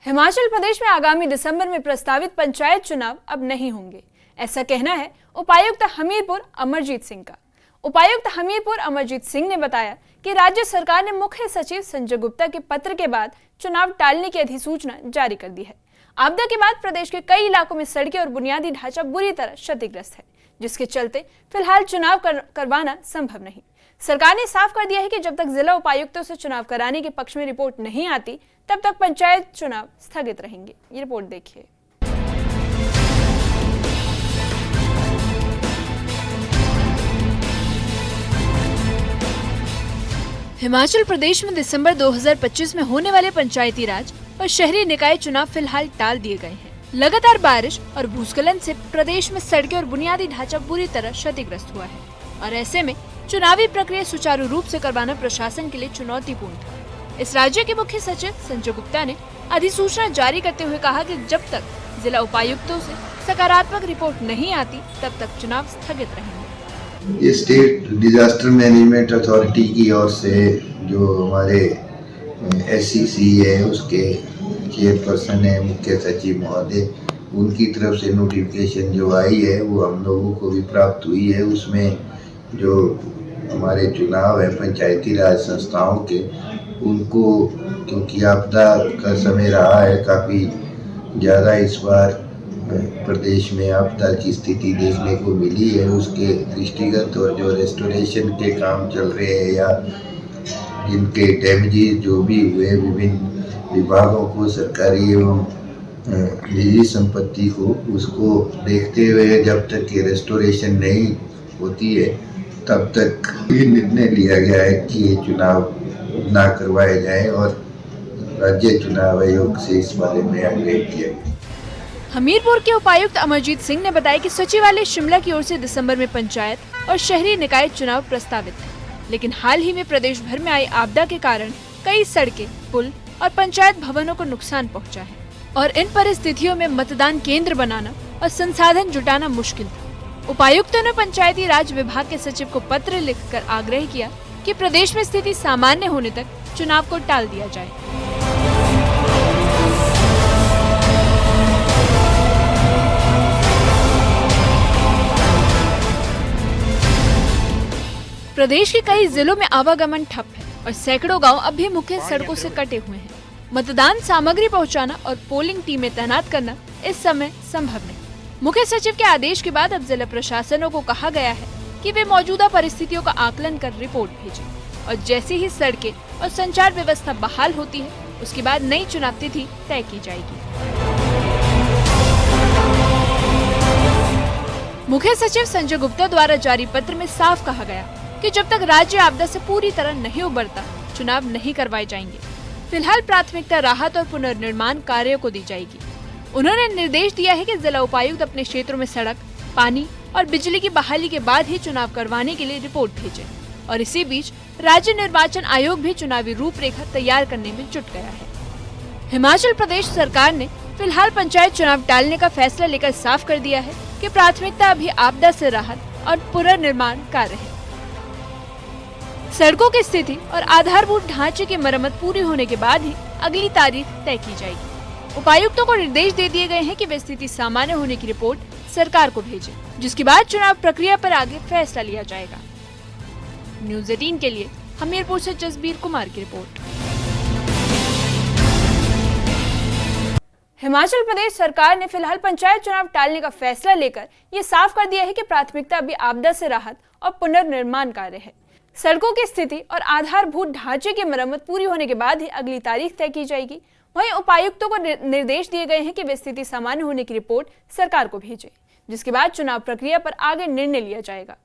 हिमाचल प्रदेश में आगामी दिसंबर में प्रस्तावित पंचायत चुनाव अब नहीं होंगे, ऐसा कहना है उपायुक्त हमीरपुर अमरजीत सिंह का। उपायुक्त हमीरपुर अमरजीत सिंह ने बताया कि राज्य सरकार ने मुख्य सचिव संजय गुप्ता के पत्र के बाद चुनाव टालने की अधिसूचना जारी कर दी है। आपदा के बाद प्रदेश के कई इलाकों में सड़कें और बुनियादी ढांचा बुरी तरह क्षतिग्रस्त है, जिसके चलते फिलहाल चुनाव करवाना संभव नहीं। सरकार ने साफ कर दिया है कि जब तक जिला उपायुक्तों से चुनाव कराने के पक्ष में रिपोर्ट नहीं आती, तब तक पंचायत चुनाव स्थगित रहेंगे। ये रिपोर्ट देखिए। हिमाचल प्रदेश में दिसंबर 2025 में होने वाले पंचायती राज और शहरी निकाय चुनाव फिलहाल टाल दिए गए हैं। लगातार बारिश और भूस्खलन से प्रदेश में सड़कें और बुनियादी ढांचा बुरी तरह क्षतिग्रस्त हुआ है और ऐसे में चुनावी प्रक्रिया सुचारू रूप से करवाना प्रशासन के लिए चुनौतीपूर्ण था। इस राज्य के मुख्य सचिव संजय गुप्ता ने अधिसूचना जारी करते हुए कहा कि जब तक जिला उपायुक्तों से सकारात्मक रिपोर्ट नहीं आती, तब तक चुनाव स्थगित रहेंगे। ये स्टेट डिजास्टर मैनेजमेंट अथॉरिटी की ओर से जो हमारे SCC है, उसके चेयरपर्सन है मुख्य सचिव महोदय, उनकी तरफ से नोटिफिकेशन जो आई है वो हम लोगों को भी प्राप्त हुई है। उसमें जो हमारे चुनाव है पंचायती राज संस्थाओं के, उनको क्योंकि आपदा का समय रहा है काफ़ी ज़्यादा, इस बार प्रदेश में आपदा की स्थिति देखने को मिली है, उसके दृष्टिगत और जो रेस्टोरेशन के काम चल रहे हैं या जिनके डैमेजेस जो भी हुए, विभिन्न विभागों को, सरकारी एवं निजी संपत्ति को, उसको देखते हुए जब तक ये रेस्टोरेशन नहीं होती है तब तक ये निर्णय लिया गया है कि ये चुनाव ना करवाए जाए और राज्य चुनाव आयोग से इस बारे में आग्रह किया गया। हमीरपुर के उपायुक्त अमरजीत सिंह ने बताया कि सचिवालय शिमला की ओर से दिसंबर में पंचायत और शहरी निकाय चुनाव प्रस्तावित थे, लेकिन हाल ही में प्रदेश भर में आई आपदा के कारण कई सड़कें, पुल और पंचायत भवनों को नुकसान पहुंचा है और इन परिस्थितियों में मतदान केंद्र बनाना और संसाधन जुटाना मुश्किल था। उपायुक्तों ने पंचायती राज विभाग के सचिव को पत्र लिखकर आग्रह किया कि प्रदेश में स्थिति सामान्य होने तक चुनाव को टाल दिया जाए। प्रदेश के कई जिलों में आवागमन ठप है और सैकड़ों गांव अब भी मुख्य सड़कों से कटे हुए हैं। मतदान सामग्री पहुंचाना और पोलिंग टीमें तैनात करना इस समय संभव नहीं। मुख्य सचिव के आदेश के बाद अब जिला प्रशासनों को कहा गया है कि वे मौजूदा परिस्थितियों का आकलन कर रिपोर्ट भेजें और जैसे ही सड़कें और संचार व्यवस्था बहाल होती है, उसके बाद नई चुनाव तिथि तय की जाएगी। मुख्य सचिव संजय गुप्ता द्वारा जारी पत्र में साफ कहा गया कि जब तक राज्य आपदा से पूरी तरह नहीं उबरता, चुनाव नहीं करवाए जाएंगे। फिलहाल प्राथमिकता राहत और पुनर्निर्माण कार्यों को दी जाएगी। उन्होंने निर्देश दिया है कि जिला उपायुक्त अपने क्षेत्रों में सड़क, पानी और बिजली की बहाली के बाद ही चुनाव करवाने के लिए रिपोर्ट भेजें और इसी बीच राज्य निर्वाचन आयोग भी चुनावी रूपरेखा तैयार करने में जुट गया है। हिमाचल प्रदेश सरकार ने फिलहाल पंचायत चुनाव टालने का फैसला लेकर साफ कर दिया है कि प्राथमिकता अभी आपदा से राहत और पुनर्निर्माण कार्य है। सड़कों की स्थिति और आधारभूत ढांचे की मरम्मत पूरी होने के बाद ही अगली तारीख तय की जाएगी। उपायुक्तों को निर्देश दे दिए गए हैं कि वे स्थिति सामान्य होने की रिपोर्ट सरकार को भेजें, जिसके बाद चुनाव प्रक्रिया पर आगे फैसला लिया जाएगा। न्यूज़ 18 के लिए हमीरपुर से जसबीर कुमार की रिपोर्ट। हिमाचल प्रदेश सरकार ने फिलहाल पंचायत चुनाव टालने का फैसला लेकर ये साफ कर दिया है कि प्राथमिकता अभी आपदा से राहत और पुनर्निर्माण कार्य है। सड़कों की स्थिति और आधारभूत ढांचे की मरम्मत पूरी होने के बाद ही अगली तारीख तय की जाएगी। वहीं उपायुक्तों को निर्देश दिए गए हैं कि वे स्थिति सामान्य होने की रिपोर्ट सरकार को भेजें, जिसके बाद चुनाव प्रक्रिया पर आगे निर्णय लिया जाएगा।